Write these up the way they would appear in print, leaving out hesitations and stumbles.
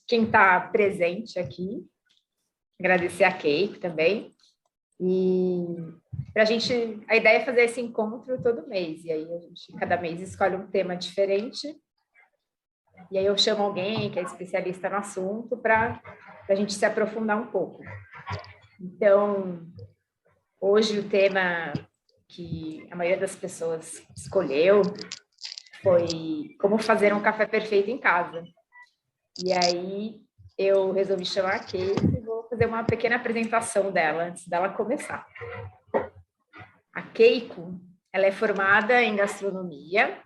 Quem está presente aqui, agradecer a Keiko também. E a ideia é fazer esse encontro todo mês, e aí a gente, cada mês, escolhe um tema diferente, e aí eu chamo alguém que é especialista no assunto para a gente se aprofundar um pouco. Então, hoje o tema que a maioria das pessoas escolheu foi como fazer um café perfeito em casa. E aí eu resolvi chamar a Keiko e vou fazer uma pequena apresentação dela antes dela começar. A Keiko, ela é formada em gastronomia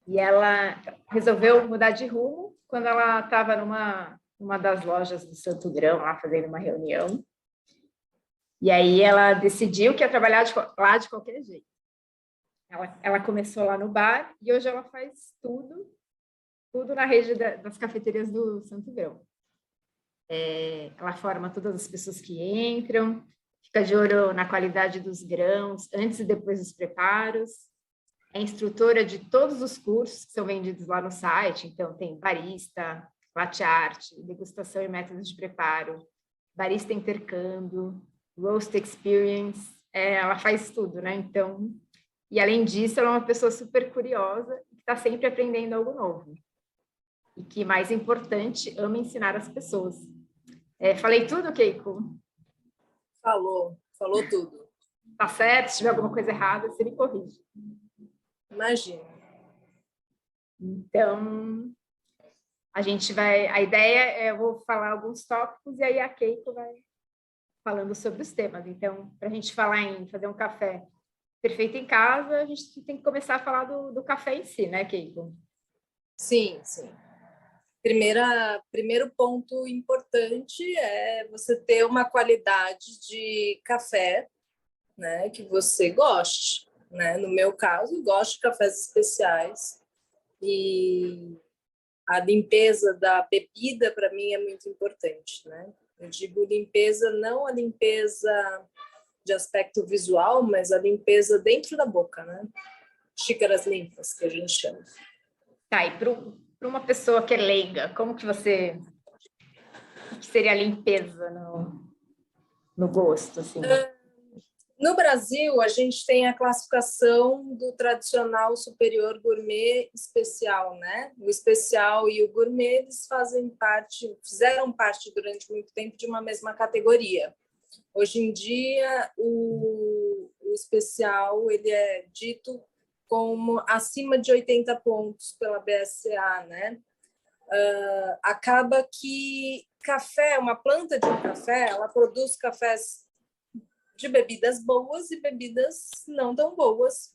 e ela resolveu mudar de rumo quando ela estava numa das lojas do Santo Grão, lá fazendo uma reunião. E aí ela decidiu que ia trabalhar lá de qualquer jeito. Ela começou lá no bar e hoje ela faz tudo na rede das cafeterias do Santo Grão. Ela forma todas as pessoas que entram, fica de olho na qualidade dos grãos, antes e depois dos preparos. É instrutora de todos os cursos que são vendidos lá no site. Então, tem barista, latte art, degustação e métodos de preparo, barista intercâmbio, roast experience. Ela faz tudo, né? Então, e além disso, ela é uma pessoa super curiosa que está sempre aprendendo algo novo. E que, mais importante, ama ensinar as pessoas. Falei tudo, Keiko? Falou tudo. Tá certo? Se tiver alguma coisa errada, você me corrige. Imagina. Então, a ideia é, eu vou falar alguns tópicos e aí a Keiko vai falando sobre os temas. Então, para a gente falar em fazer um café perfeito em casa, a gente tem que começar a falar do café em si, né, Keiko? Sim. Primeiro ponto importante é você ter uma qualidade de café, né, que você goste, né? No meu caso, eu gosto de cafés especiais e a limpeza da bebida para mim é muito importante, né? Eu digo limpeza, não a limpeza de aspecto visual, mas a limpeza dentro da boca, né? Xícaras limpas, que a gente chama. Tá, e para uma pessoa que é leiga, como que que seria a limpeza no gosto, assim? No Brasil, a gente tem a classificação do tradicional superior gourmet especial, né? O especial e o gourmet, eles fizeram parte durante muito tempo de uma mesma categoria. Hoje em dia, o especial ele é dito como acima de 80 pontos pela BSA, né? Acaba que café, uma planta de um café, ela produz cafés de bebidas boas e bebidas não tão boas.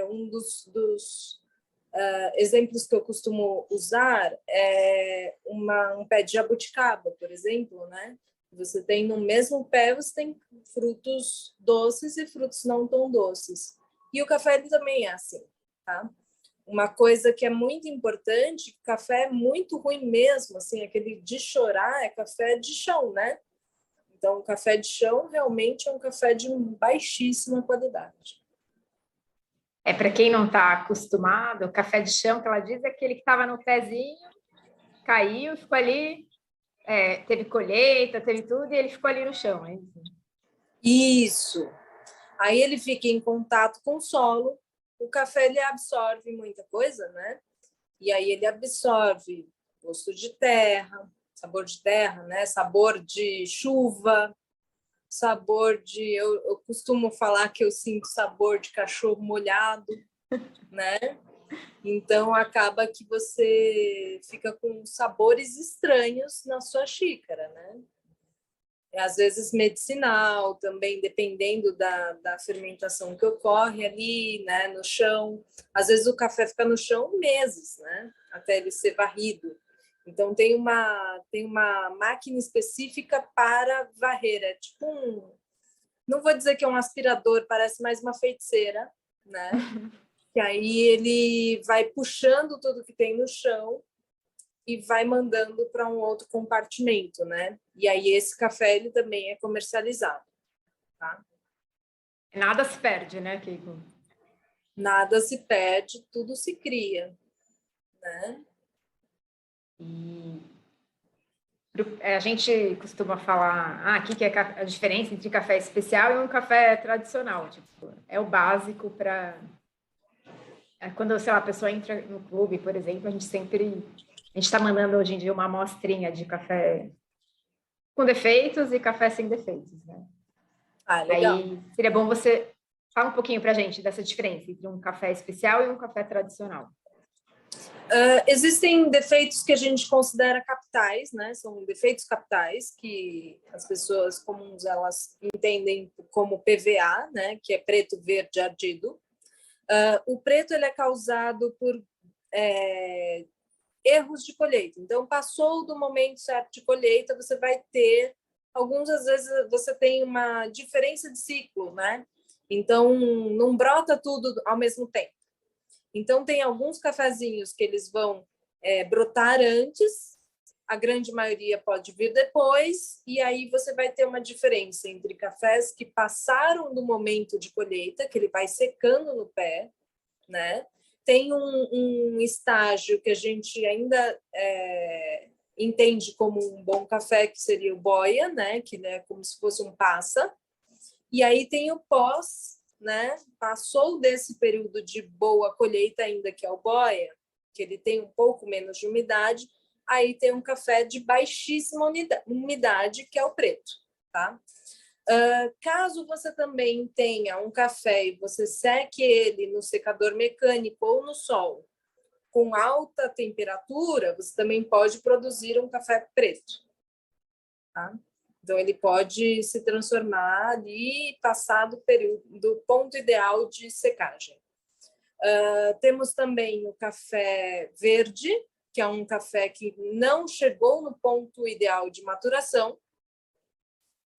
Um dos exemplos que eu costumo usar é um pé de jabuticaba, por exemplo, né? Você tem no mesmo pé, você tem frutos doces e frutos não tão doces. E o café ele também é assim, tá? Uma coisa que é muito importante, café é muito ruim mesmo, assim, aquele de chorar é café de chão, né? Então, o café de chão realmente é um café de baixíssima qualidade. Para quem não está acostumado, o café de chão que ela diz é aquele que estava no pezinho, caiu, ficou ali, teve colheita, teve tudo, e ele ficou ali no chão. É isso? Isso. Aí ele fica em contato com o solo, o café ele absorve muita coisa, né? E aí ele absorve gosto de terra, né? Sabor de chuva, sabor de... Eu costumo falar que eu sinto sabor de cachorro molhado, né? Então, acaba que você fica com sabores estranhos na sua xícara, né? Às vezes medicinal também, dependendo da fermentação que ocorre ali, né, no chão. Às vezes o café fica no chão meses, né, até ele ser varrido. Então tem uma máquina específica para varrer, é tipo não vou dizer que é um aspirador, parece mais uma feiticeira, né? Que aí ele vai puxando tudo que tem no chão e vai mandando para um outro compartimento, né? E aí esse café ele também é comercializado, tá? Nada se perde, né, Keiko? Nada se perde, tudo se cria, né? A gente costuma falar, aqui que é a diferença entre café especial e um café tradicional. Tipo, é o básico para... Quando, sei lá, a pessoa entra no clube, por exemplo, a gente está mandando hoje em dia uma amostrinha de café com defeitos e café sem defeitos, né? Legal. Aí seria bom você falar um pouquinho para a gente dessa diferença entre um café especial e um café tradicional. Existem defeitos que a gente considera capitais, né? São defeitos capitais que as pessoas comuns elas entendem como PVA, né? Que é preto, verde, ardido. O preto ele é causado por erros de colheita. Então, passou do momento certo de colheita, você vai ter às vezes você tem uma diferença de ciclo, né? Então, não brota tudo ao mesmo tempo. Então, tem alguns cafezinhos que eles vão brotar antes, a grande maioria pode vir depois, e aí você vai ter uma diferença entre cafés que passaram do momento de colheita, que ele vai secando no pé, né? Tem um estágio que a gente ainda entende como um bom café, que seria o boia, né? Que é como se fosse um passa. E aí tem o pós, né? Passou desse período de boa colheita ainda, que é o boia, que ele tem um pouco menos de umidade, aí tem um café de baixíssima umidade, que é o preto, tá? Caso você também tenha um café e você seque ele no secador mecânico ou no sol, com alta temperatura, você também pode produzir um café preto, tá? Então, ele pode se transformar ali, passar do período, do ponto ideal de secagem. Temos também o café verde, que é um café que não chegou no ponto ideal de maturação.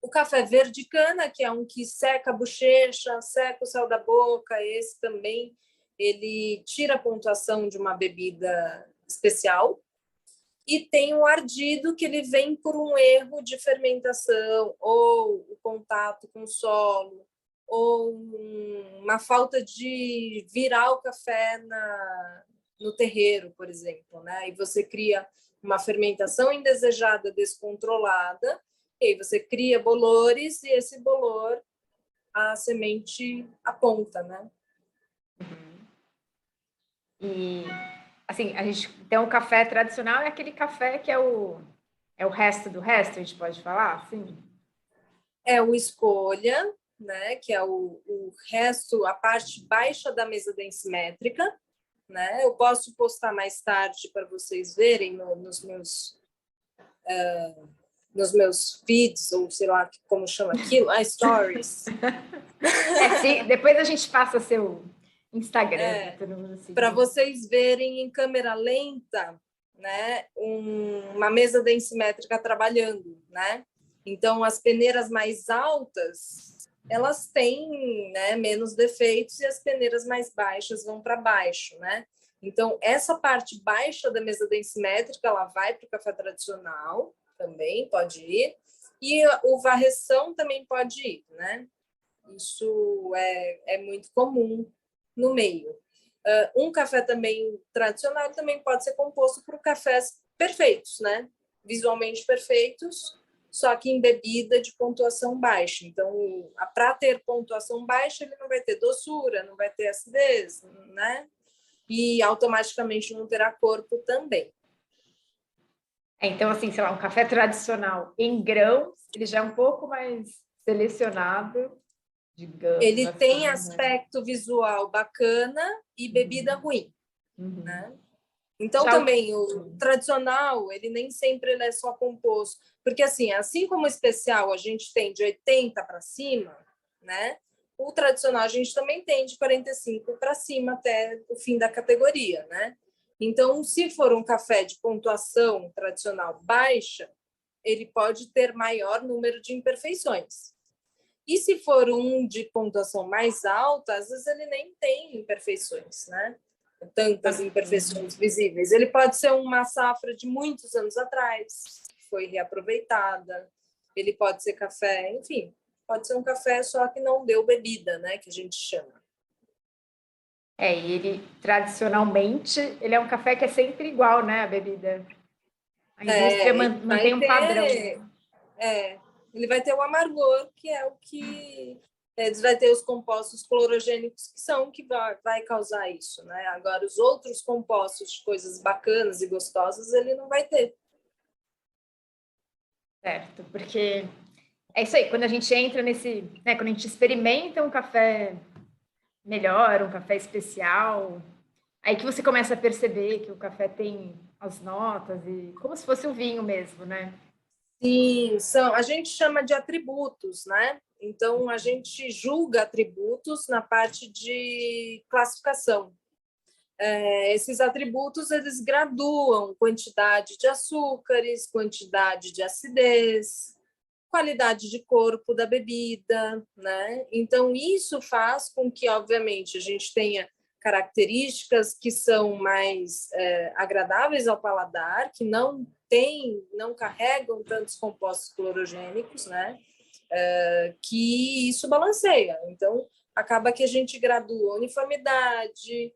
O café verde cana, que é um que seca a bochecha, seca o céu da boca, esse também ele tira a pontuação de uma bebida especial. E tem o ardido, que ele vem por um erro de fermentação, ou o contato com o solo, ou uma falta de virar o café no terreiro, por exemplo, né? E você cria uma fermentação indesejada, descontrolada, e aí você cria bolores, e esse bolor, a semente aponta, né? E, assim, a gente tem um café tradicional, é aquele café que é o resto do resto, a gente pode falar, assim? É o escolha, né? Que é o resto, a parte baixa da mesa densimétrica, né? Eu posso postar mais tarde para vocês verem nos meus feeds, ou sei lá como chama aquilo, stories. Sim, depois a gente passa seu Instagram, todo mundo seguir. Para vocês verem em câmera lenta, né? Uma mesa densimétrica trabalhando, né? Então, as peneiras mais altas, elas têm, né, menos defeitos, e as peneiras mais baixas vão para baixo, né? Então, essa parte baixa da mesa densimétrica, ela vai para o café tradicional, também pode ir, e o varreção também pode ir, né? Isso é muito comum no meio. Um café também tradicional também pode ser composto por cafés perfeitos, né? Visualmente perfeitos, só que em bebida de pontuação baixa. Então, para ter pontuação baixa, ele não vai ter doçura, não vai ter acidez, né? E automaticamente não terá corpo também. Então, assim, sei lá, um café tradicional em grãos, ele já é um pouco mais selecionado, digamos. Ele assim, tem aspecto visual bacana e bebida ruim, né? Então, também, o tradicional, ele nem sempre ele é só composto. Porque, assim como o especial a gente tem de 80 para cima, né? O tradicional a gente também tem de 45 para cima até o fim da categoria, né? Então, se for um café de pontuação tradicional baixa, ele pode ter maior número de imperfeições. E se for um de pontuação mais alta, às vezes ele nem tem imperfeições, né? Tantas imperfeições visíveis. Ele pode ser uma safra de muitos anos atrás, que foi reaproveitada. Ele pode ser café, enfim, pode ser um café só que não deu bebida, né? Que a gente chama. E ele, tradicionalmente, ele é um café que é sempre igual, né? A bebida. A indústria mantém vai um padrão, ter, né? ele vai ter o amargor, que é o que eles vai ter os compostos clorogênicos que são o que vai causar isso, né? Agora, os outros compostos de coisas bacanas e gostosas, ele não vai ter. Certo, porque é isso aí, quando a gente entra nesse, né, quando a gente experimenta um café melhor, um café especial, aí que você começa a perceber que o café tem as notas e como se fosse um vinho mesmo, né? Sim, a gente chama de atributos, né? Então, a gente julga atributos na parte de classificação. Esses atributos, eles graduam quantidade de açúcares, quantidade de acidez, qualidade de corpo da bebida, né? Então, isso faz com que, obviamente, a gente tenha características que são mais agradáveis ao paladar, que não carregam tantos compostos clorogênicos, né? Que isso balanceia. Então, acaba que a gente gradua uniformidade,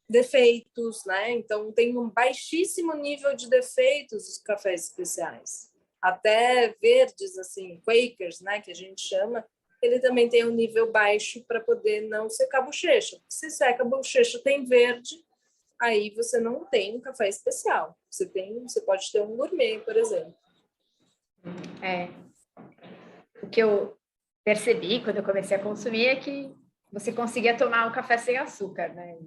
defeitos, né? Então, tem um baixíssimo nível de defeitos os cafés especiais. Até verdes, assim, Quakers, né, que a gente chama, ele também tem um nível baixo para poder não secar a bochecha. Se seca a bochecha, tem verde, aí você não tem um café especial. Você pode ter um gourmet, por exemplo. O que eu percebi quando eu comecei a consumir é que você conseguia tomar um café sem açúcar, né?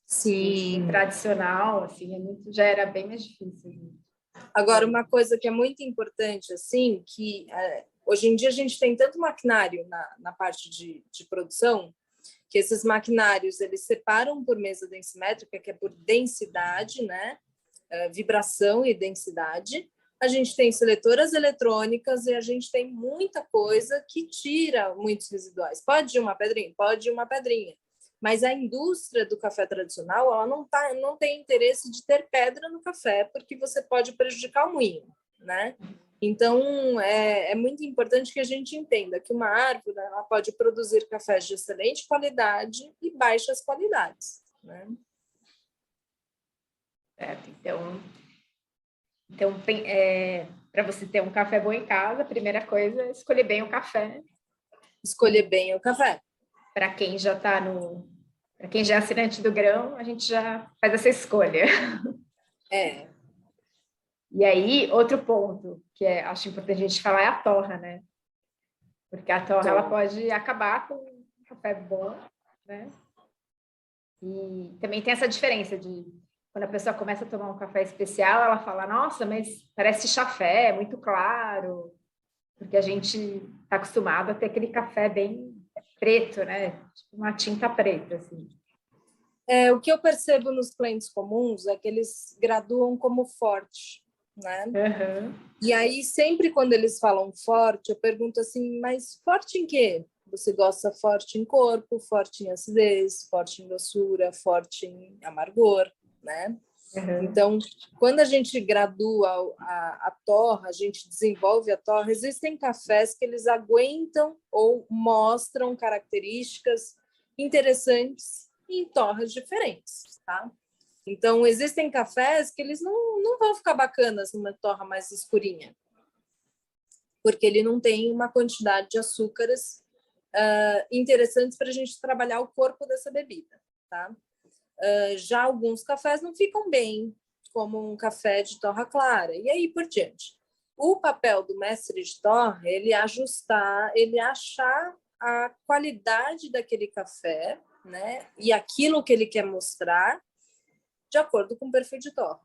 Sim. E tradicional, assim, já era bem mais difícil. Agora, uma coisa que é muito importante, assim, que hoje em dia a gente tem tanto maquinário na parte de produção, que esses maquinários, eles separam por mesa densimétrica, que é por densidade, né? Vibração e densidade. A gente tem seletoras eletrônicas e a gente tem muita coisa que tira muitos residuais. Pode ir uma pedrinha? Pode ir uma pedrinha. Mas a indústria do café tradicional, ela não tem interesse de ter pedra no café, porque você pode prejudicar o moinho, né? Então, é muito importante que a gente entenda que uma árvore, ela pode produzir cafés de excelente qualidade e baixas qualidades, né? Certo, então para você ter um café bom em casa, a primeira coisa é escolher bem o café. Escolher bem o café. Para quem já está para quem já é assinante do grão, a gente já faz essa escolha. E aí, outro ponto que acho importante a gente falar é a torra, né? Porque a torra ela pode acabar com um café bom, né? E também tem essa diferença de quando a pessoa começa a tomar um café especial, ela fala, nossa, mas parece chafé, é muito claro, porque a gente está acostumado a ter aquele café bem preto, né? Tipo uma tinta preta, assim. O que eu percebo nos clientes comuns é que eles graduam como forte, né? Uhum. E aí, sempre quando eles falam forte, eu pergunto assim, mas forte em quê? Você gosta forte em corpo, forte em acidez, forte em doçura, forte em amargor, né? Uhum. Então, quando a gente gradua a torra, a gente desenvolve a torra, existem cafés que eles aguentam ou mostram características interessantes em torras diferentes, tá? Então, existem cafés que eles não vão ficar bacanas numa torra mais escurinha, porque ele não tem uma quantidade de açúcares interessantes para a gente trabalhar o corpo dessa bebida, tá? Já alguns cafés não ficam bem, como um café de torra clara, e aí por diante. O papel do mestre de torra, ele ajustar, ele achar a qualidade daquele café, né? E aquilo que ele quer mostrar de acordo com o perfil de torra.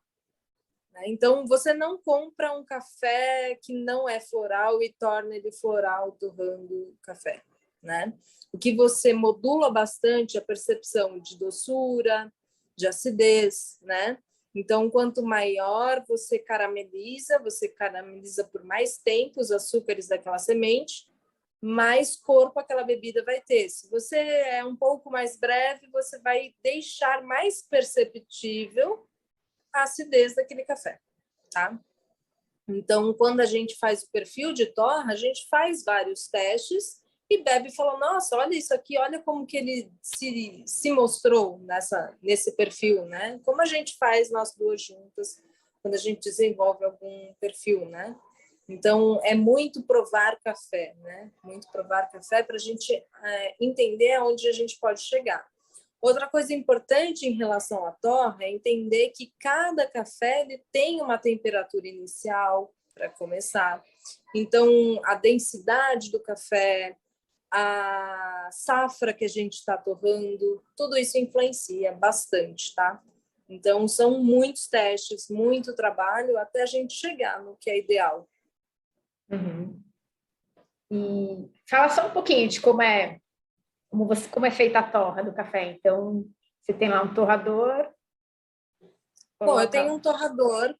Então, você não compra um café que não é floral e torna ele floral torrando o café, né? O que você modula bastante é a percepção de doçura, de acidez, né? Então, quanto maior você carameliza por mais tempo os açúcares daquela semente, mais corpo aquela bebida vai ter. Se você é um pouco mais breve, você vai deixar mais perceptível a acidez daquele café, tá? Então, quando a gente faz o perfil de torra, a gente faz vários testes e bebe e fala, nossa, olha isso aqui, olha como que ele se mostrou nesse perfil, né? Como a gente faz nós duas juntas, quando a gente desenvolve algum perfil, né? Então, é muito provar café, né? Muito provar café para a gente entender aonde a gente pode chegar. Outra coisa importante em relação à torra é entender que cada café ele tem uma temperatura inicial para começar. Então, a densidade do café, a safra que a gente está torrando, tudo isso influencia bastante, tá? Então, são muitos testes, muito trabalho até a gente chegar no que é ideal. Uhum. E fala só um pouquinho de como é feita a torra do café. Então, você tem lá um torrador. Bom, eu tenho um torrador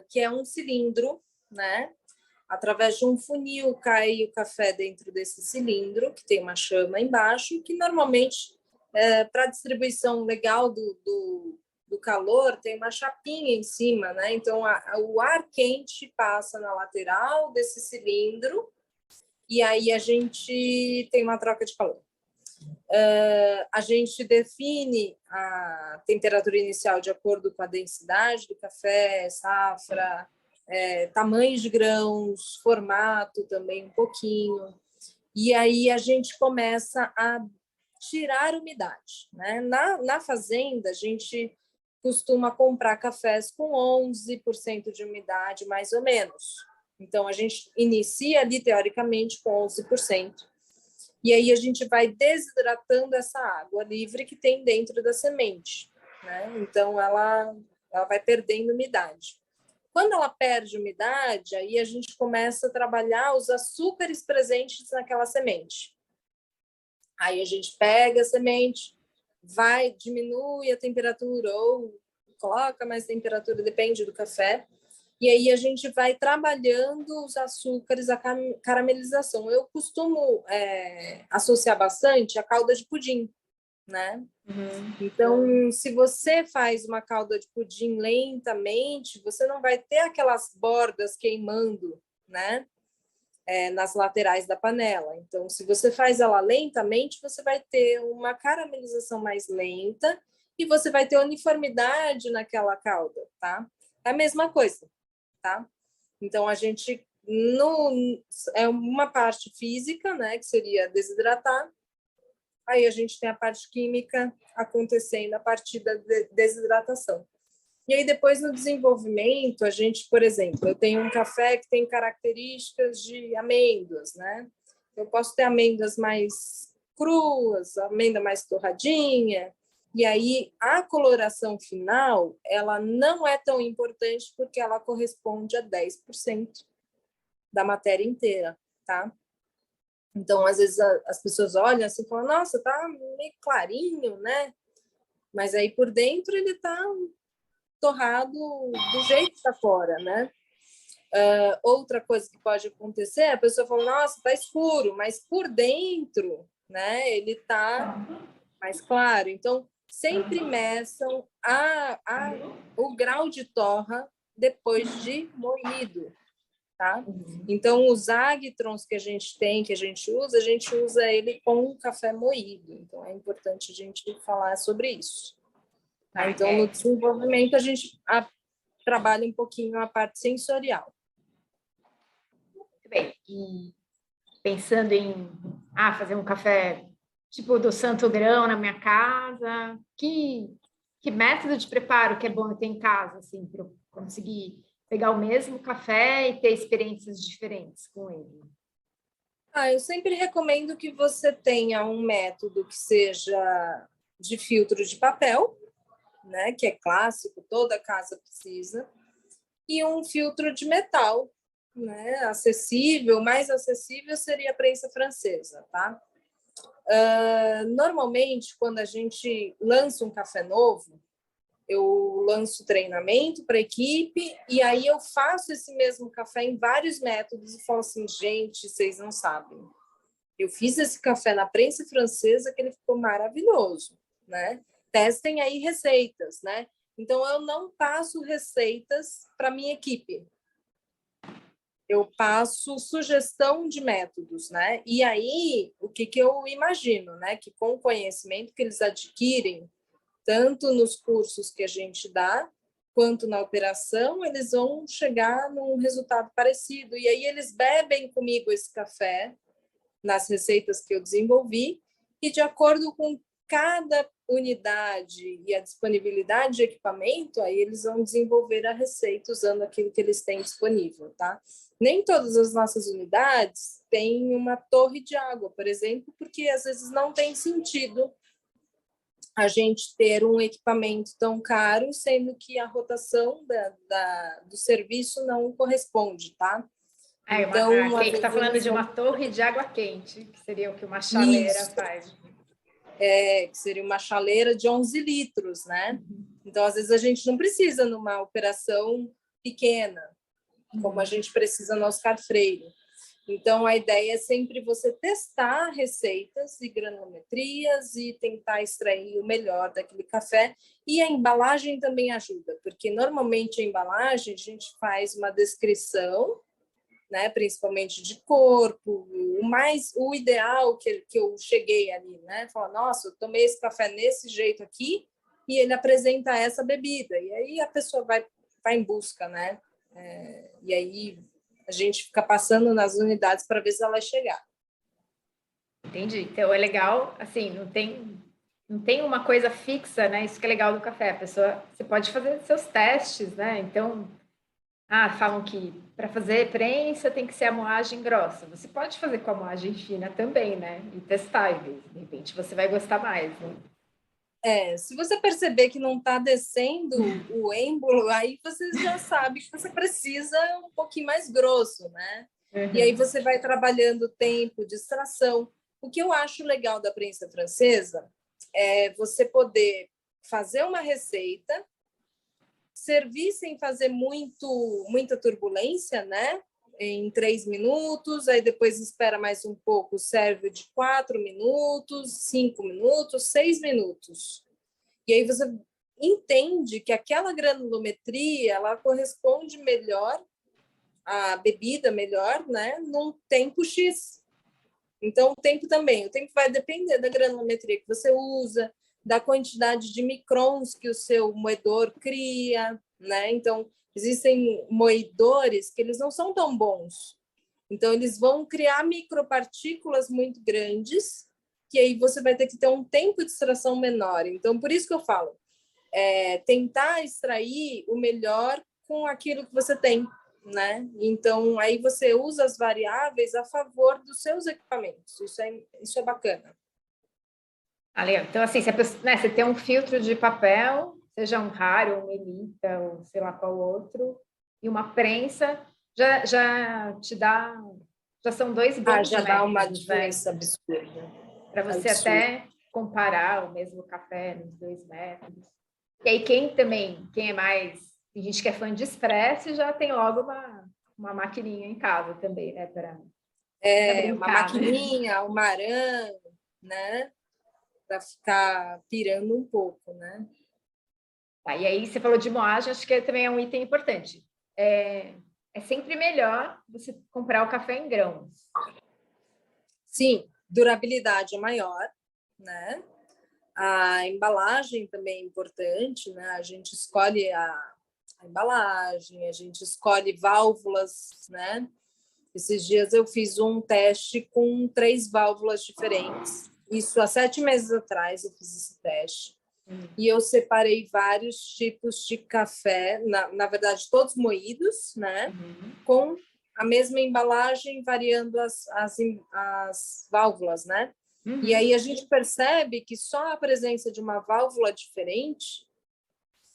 que é um cilindro, né? Através de um funil cai o café dentro desse cilindro, que tem uma chama embaixo, que normalmente, para distribuição legal do calor, tem uma chapinha em cima, né? Então, o ar quente passa na lateral desse cilindro e aí a gente tem uma troca de calor. A gente define a temperatura inicial de acordo com a densidade do café, safra, tamanho de grãos, formato também um pouquinho. E aí a gente começa a tirar umidade, né? Na fazenda, a gente costuma comprar cafés com 11% de umidade, mais ou menos. Então, a gente inicia ali, teoricamente, com 11%. E aí a gente vai desidratando essa água livre que tem dentro da semente, né? Então, ela vai perdendo umidade. Quando ela perde umidade, aí a gente começa a trabalhar os açúcares presentes naquela semente. Aí a gente pega a semente, diminui a temperatura ou coloca mais temperatura, depende do café. E aí a gente vai trabalhando os açúcares, a caramelização. Eu costumo associar bastante a calda de pudim, né? Uhum. Então, se você faz uma calda de pudim lentamente, você não vai ter aquelas bordas queimando, né? Nas laterais da panela. Então, se você faz ela lentamente, você vai ter uma caramelização mais lenta e você vai ter uniformidade naquela calda, tá? É a mesma coisa, tá? Então, a gente é uma parte física, né, que seria desidratar. Aí a gente tem a parte química acontecendo a partir da desidratação. E aí, depois, no desenvolvimento, a gente, por exemplo, eu tenho um café que tem características de amêndoas, né? Eu posso ter amêndoas mais cruas, amêndoa mais torradinha, e aí a coloração final, ela não é tão importante porque ela corresponde a 10% da matéria inteira, tá? Então, às vezes, as pessoas olham assim e falam, nossa, tá meio clarinho, né? Mas aí, por dentro, ele tá torrado do jeito que está fora, né? Outra coisa que pode acontecer, a pessoa fala, nossa, tá escuro, mas por dentro, né, ele tá mais claro. Então, sempre meçam o grau de torra depois de moído, tá? Então, os agtrons que a gente tem, que a gente usa ele com o café moído. Então, é importante a gente falar sobre isso. Tá? Então, no desenvolvimento, a gente trabalha um pouquinho a parte sensorial. Muito bem. E pensando em fazer um café tipo do Santo Grão na minha casa, que método de preparo que é bom eu ter em casa, assim, para eu conseguir pegar o mesmo café e ter experiências diferentes com ele? Eu sempre recomendo que você tenha um método que seja de filtro de papel, né, que é clássico, toda casa precisa, e um filtro de metal, né, acessível. Mais acessível seria a prensa francesa, tá? Normalmente, quando a gente lança um café novo, eu lanço treinamento para a equipe e aí eu faço esse mesmo café em vários métodos e falo assim, gente, vocês não sabem. Eu fiz esse café na prensa francesa que ele ficou maravilhoso, né? Testem aí receitas, né? Então, eu não passo receitas para minha equipe. Eu passo sugestão de métodos, né? E aí, o que eu imagino, né? Que com o conhecimento que eles adquirem, tanto nos cursos que a gente dá, quanto na operação, eles vão chegar num resultado parecido. E aí eles bebem comigo esse café nas receitas que eu desenvolvi, e de acordo com cada unidade e a disponibilidade de equipamento, aí eles vão desenvolver a receita usando aquilo que eles têm disponível, tá? Nem todas as nossas unidades têm uma torre de água, por exemplo, porque às vezes não tem sentido a gente ter um equipamento tão caro, sendo que a rotação do serviço não corresponde, tá? Então, a Kate está falando de uma torre de água quente, que seria o que uma chaleira faz. Que seria uma chaleira de 11 litros, né? Então, às vezes, a gente não precisa numa operação pequena, como a gente precisa no Oscar Freire. Então, a ideia é sempre você testar receitas e granulometrias e tentar extrair o melhor daquele café. E a embalagem também ajuda, porque normalmente a embalagem a gente faz uma descrição, né, principalmente de corpo, o ideal que eu cheguei ali, né, falar, nossa, eu tomei esse café nesse jeito aqui e ele apresenta essa bebida, e aí a pessoa vai em busca, né, e aí a gente fica passando nas unidades para ver se ela vai chegar. Entendi. Então é legal, assim, não tem uma coisa fixa, né? Isso que é legal do café. A pessoa, você pode fazer seus testes, né? Então, falam que para fazer prensa tem que ser a moagem grossa. Você pode fazer com a moagem fina também, né? E testar, e de repente você vai gostar mais, né? Se você perceber que não está descendo o êmbolo, aí você já sabe que você precisa um pouquinho mais grosso, né? Uhum. E aí você vai trabalhando o tempo de extração. O que eu acho legal da prensa francesa é você poder fazer uma receita, servir sem fazer muita turbulência, né? Em 3 minutos, aí depois espera mais um pouco, serve de 4 minutos, 5 minutos, 6 minutos. E aí você entende que aquela granulometria, ela corresponde melhor à bebida melhor, né? Num tempo X. Então, o tempo vai depender da granulometria que você usa, da quantidade de microns que o seu moedor cria, né? Então, existem moedores que eles não são tão bons. Então, eles vão criar micropartículas muito grandes, que aí você vai ter que ter um tempo de extração menor. Então, por isso que eu falo, tentar extrair o melhor com aquilo que você tem, né? Então, aí você usa as variáveis a favor dos seus equipamentos. Isso é bacana. Legal. Então, assim, se a pessoa, né, você tem um filtro de papel, seja um Raro, um Melita, ou sei lá qual outro, e uma prensa, já te dá... Já são 2 bons já dá uma métodos, diferença absurda. Para você até comparar o mesmo café nos 2 métodos. E aí, quem é mais... Tem gente que é fã de expresso, já tem logo uma maquininha em casa também, né? Uma maquininha, uma arame, né? Para ficar pirando um pouco, né? E aí, você falou de moagem, acho que também é um item importante. É sempre melhor você comprar o café em grãos. Sim, durabilidade é maior, né? A embalagem também é importante, né? A gente escolhe a embalagem, a gente escolhe válvulas, né? Esses dias eu fiz um teste com 3 válvulas diferentes. Isso há 7 meses atrás eu fiz esse teste. E eu separei vários tipos de café, na verdade, todos moídos, né? Com a mesma embalagem, variando as válvulas, né? E aí a gente percebe que só a presença de uma válvula diferente,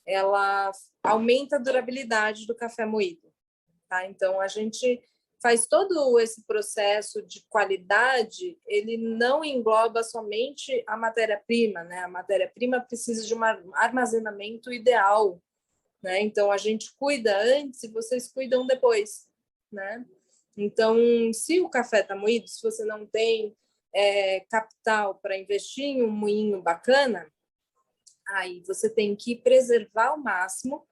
ela aumenta a durabilidade do café moído, tá? Então, a gente faz todo esse processo de qualidade, ele não engloba somente a matéria-prima, né? A matéria-prima precisa de um armazenamento ideal, né? Então, a gente cuida antes e vocês cuidam depois, né? Então, se o café está moído, se você não tem capital para investir em um moinho bacana, aí você tem que preservar ao máximo,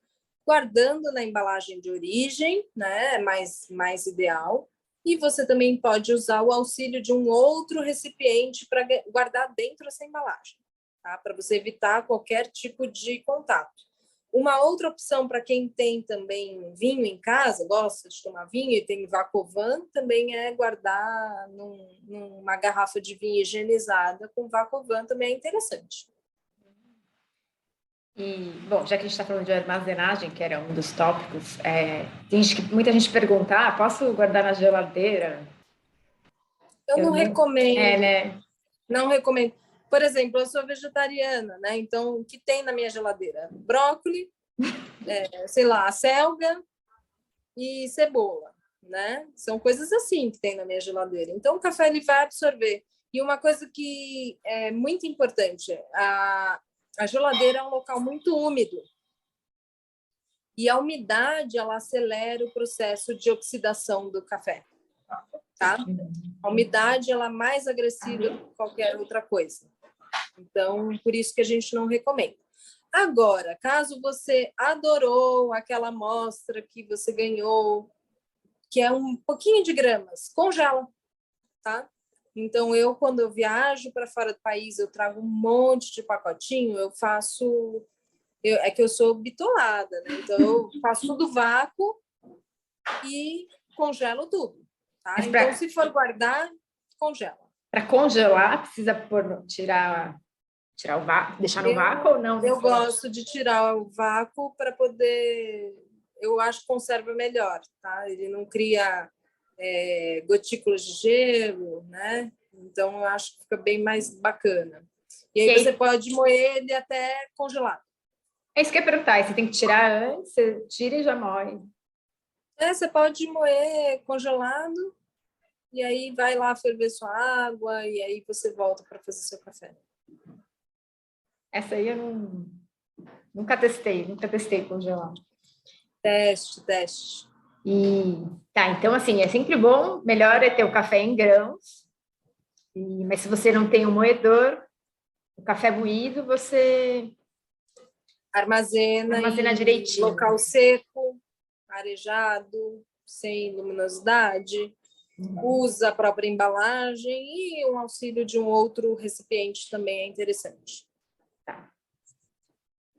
guardando na embalagem de origem, né, mais ideal, e você também pode usar o auxílio de um outro recipiente para guardar dentro dessa embalagem, tá? Para você evitar qualquer tipo de contato. Uma outra opção para quem tem também vinho em casa, gosta de tomar vinho e tem Vacovan, também é guardar numa garrafa de vinho higienizada com Vacovan, também é interessante. E, bom, já que a gente está falando de armazenagem, que era um dos tópicos, muita gente pergunta, posso guardar na geladeira? Eu não recomendo. Né? Não recomendo. Por exemplo, eu sou vegetariana, né? Então, o que tem na minha geladeira? Brócolis, sei lá, acelga e cebola, né? São coisas assim que tem na minha geladeira. Então, o café ele vai absorver. E uma coisa que é muito importante, a geladeira é um local muito úmido. E a umidade, ela acelera o processo de oxidação do café, tá? A umidade, ela é mais agressiva do que qualquer outra coisa. Então, por isso que a gente não recomenda. Agora, caso você adorou aquela amostra que você ganhou, que é um pouquinho de gramas, congela, tá? Então, quando eu viajo para fora do país, eu trago um monte de pacotinho, é que eu sou bitolada, né? Então, eu faço tudo vácuo e congelo tudo, tá? Então, se for guardar, congela. Para congelar, precisa tirar o vácuo, deixar no vácuo ou não? Eu gosto de tirar o vácuo para poder... Eu acho que conserva melhor, tá? Ele não cria gotículas de gelo, né? Então, eu acho que fica bem mais bacana. E aí você pode moer ele até congelado. É isso que eu ia perguntar. Você tem que tirar antes, você tira e já moe. Você pode moer congelado e aí vai lá ferver sua água e aí você volta para fazer seu café. Essa aí eu nunca testei congelar. Teste. Então assim, é sempre bom, melhor é ter o café em grãos, mas se você não tem um moedor, o café moído, você armazena direitinho. Local seco, arejado, sem luminosidade, usa a própria embalagem e um auxílio de um outro recipiente também é interessante. Tá.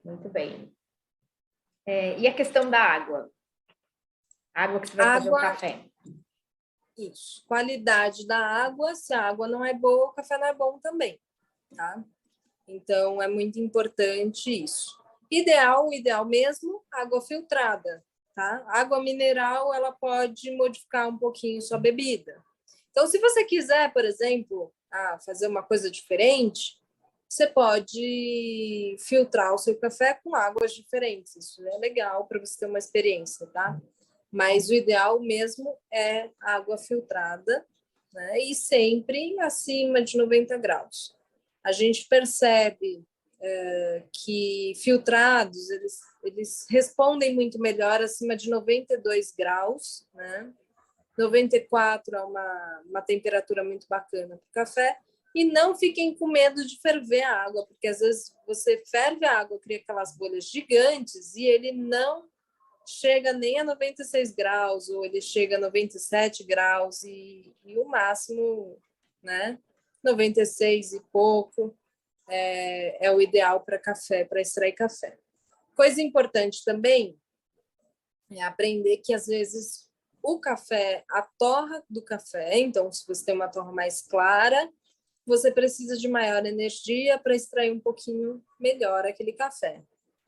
Muito bem. E a questão da água? A água que você vai fazer o café. Isso. Qualidade da água. Se a água não é boa, o café não é bom também, tá? Então, é muito importante isso. O ideal mesmo, água filtrada, tá? Água mineral, ela pode modificar um pouquinho sua bebida. Então, se você quiser, por exemplo, fazer uma coisa diferente, você pode filtrar o seu café com águas diferentes. Isso é legal para você ter uma experiência, tá? Mas o ideal mesmo é água filtrada, né? E sempre acima de 90 graus. A gente percebe que filtrados, eles respondem muito melhor acima de 92 graus, né? 94 é uma temperatura muito bacana para o café. E não fiquem com medo de ferver a água, porque às vezes você ferve a água, cria aquelas bolhas gigantes e ele não chega nem a 96 graus, ou ele chega a 97 graus e o máximo, né, 96 e pouco é o ideal para café, para extrair café. Coisa importante também é aprender que às vezes o café, a torra do café, então se você tem uma torra mais clara, você precisa de maior energia para extrair um pouquinho melhor aquele café.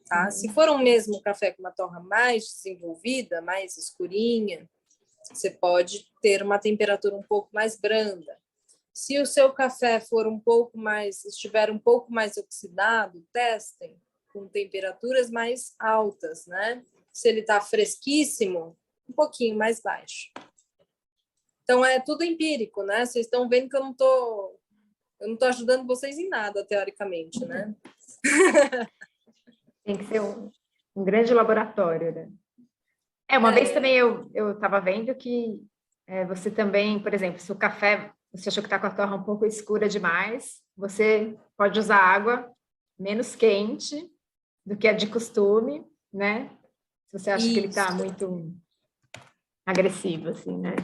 Tá? Se for um mesmo café com uma torra mais desenvolvida, mais escurinha, você pode ter uma temperatura um pouco mais branda. Se o seu café estiver um pouco mais oxidado, testem com temperaturas mais altas, né? Se ele está fresquíssimo, um pouquinho mais baixo. Então, é tudo empírico, né? Vocês estão vendo que eu não tô ajudando vocês em nada, teoricamente, né? Tem que ser um grande laboratório, né? Uma vez também eu estava vendo que você também, por exemplo, se o café, você achou que está com a torra um pouco escura demais, você pode usar água menos quente do que a de costume, né? Se você acha que ele está muito agressivo, assim, né?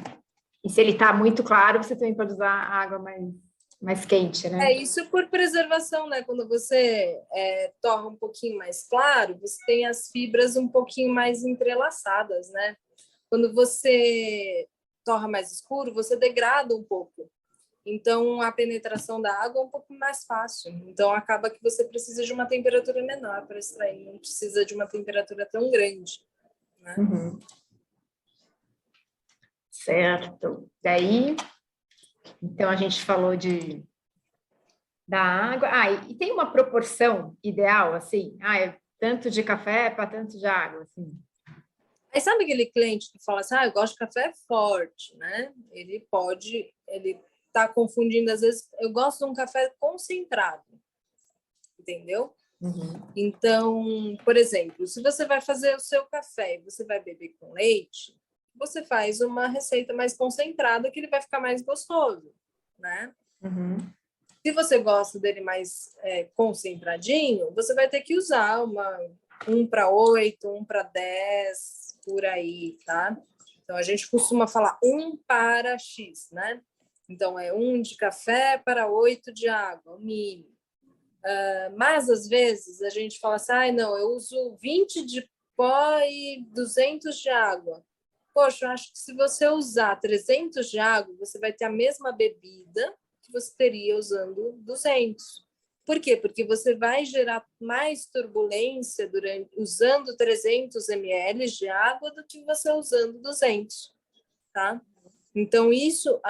E se ele está muito claro, você também pode usar a água mais mais quente, né? É isso por preservação, né? Quando você torra um pouquinho mais claro, você tem as fibras um pouquinho mais entrelaçadas, né? Quando você torra mais escuro, você degrada um pouco. Então, a penetração da água é um pouco mais fácil. Então, acaba que você precisa de uma temperatura menor para extrair, não precisa de uma temperatura tão grande, né? Uhum. Certo. Daí, então, a gente falou da água. E tem uma proporção ideal, assim? É tanto de café para tanto de água, assim? Aí sabe aquele cliente que fala assim, eu gosto de café forte, né? Ele tá confundindo, às vezes, eu gosto de um café concentrado, entendeu? Uhum. Então, por exemplo, se você vai fazer o seu café e você vai beber com leite, você faz uma receita mais concentrada que ele vai ficar mais gostoso, né? Uhum. Se você gosta dele mais concentradinho, você vai ter que usar 1:8, 1:10, por aí, tá? Então, a gente costuma falar 1:X, né? Então, é 1 de café para 8 de água, o mínimo. Mas, às vezes, a gente fala assim, não, eu uso 20 de pó e 200 de água. Poxa, eu acho que se você usar 300 de água, você vai ter a mesma bebida que você teria usando 200. Por quê? Porque você vai gerar mais turbulência usando 300 ml de água do que você usando 200, tá? Então, isso,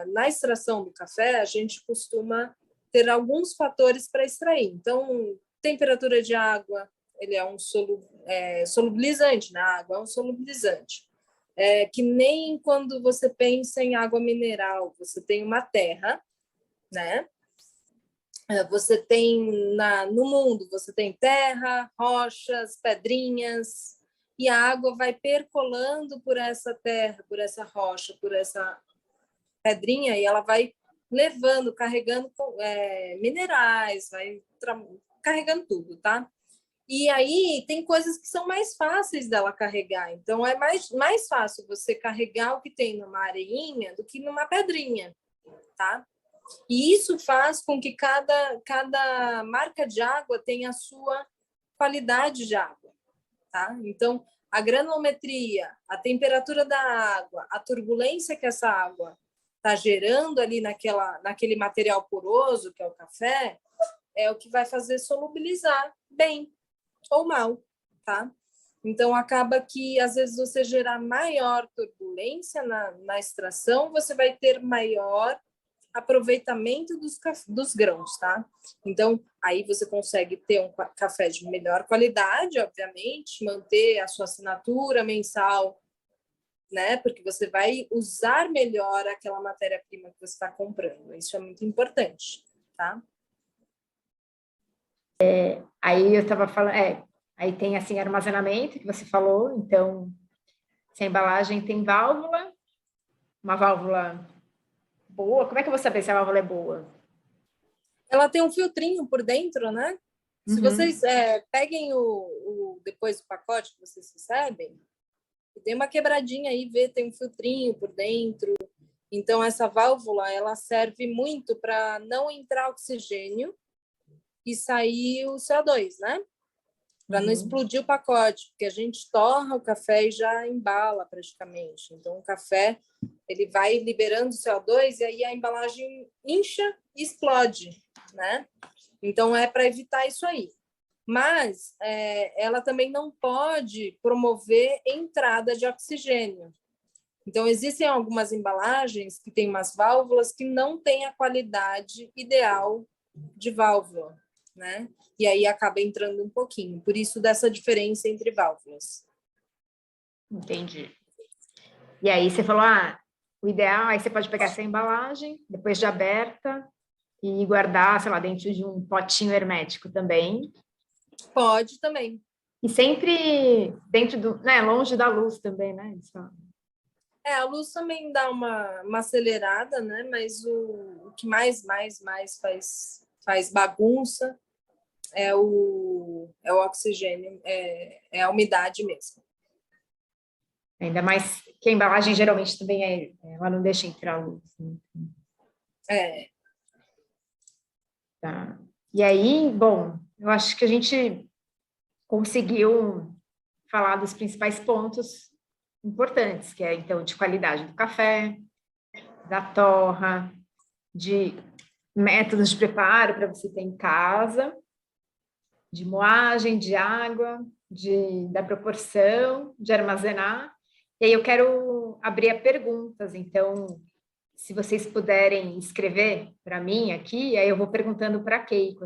na extração do café, a gente costuma ter alguns fatores para extrair. Então, temperatura de água, ele é um solubilizante, na água é um solubilizante. Que nem quando você pensa em água mineral, você tem uma terra, né? Você tem no mundo, você tem terra, rochas, pedrinhas, e a água vai percolando por essa terra, por essa rocha, por essa pedrinha, e ela vai levando, carregando minerais, carregando tudo, tá? E aí tem coisas que são mais fáceis dela carregar. Então é mais fácil você carregar o que tem numa areinha do que numa pedrinha, tá? E isso faz com que cada marca de água tenha a sua qualidade de água, tá? Então, a granulometria, a temperatura da água, a turbulência que essa água está gerando ali naquele material poroso, que é o café, é o que vai fazer solubilizar bem ou mal, tá? Então, acaba que, às vezes, você gerar maior turbulência na extração, você vai ter maior aproveitamento dos grãos, tá? Então, aí você consegue ter um café de melhor qualidade, obviamente, manter a sua assinatura mensal, né? Porque você vai usar melhor aquela matéria-prima que você está comprando. Isso é muito importante, tá? Aí eu estava falando, aí tem assim armazenamento que você falou, então se a embalagem tem válvula, uma válvula boa, como é que eu vou saber se a válvula é boa? Ela tem um filtrinho por dentro, né? Se Uhum. vocês peguem depois do pacote que vocês recebem, tem uma quebradinha aí, tem um filtrinho por dentro. Então, essa válvula, ela serve muito para não entrar oxigênio e sair o CO2, né? Para não explodir o pacote, porque a gente torra o café e já embala praticamente. Então, o café, ele vai liberando CO2 e aí a embalagem incha e explode, né? Então, é para evitar isso aí. Mas ela também não pode promover entrada de oxigênio. Então, existem algumas embalagens que têm umas válvulas que não têm a qualidade ideal de válvula, né? E aí acaba entrando um pouquinho. Por isso, dessa diferença entre válvulas. Entendi. E aí você falou, o ideal, aí você pode pegar essa embalagem, depois de aberta, e guardar, sei lá, dentro de um potinho hermético também. Pode também. E sempre dentro longe da luz também, né? A luz também dá uma acelerada, né? Mas o que mais faz bagunça é o oxigênio, é a umidade mesmo. Ainda mais que a embalagem geralmente também ela não deixa entrar a luz. Né? Tá. E aí, bom, eu acho que a gente conseguiu falar dos principais pontos importantes, que é, então, de qualidade do café, da torra, de métodos de preparo para você ter em casa, de moagem, de água, da proporção, de armazenar. E aí eu quero abrir a perguntas, então, se vocês puderem escrever para mim aqui, aí eu vou perguntando para a Keiko.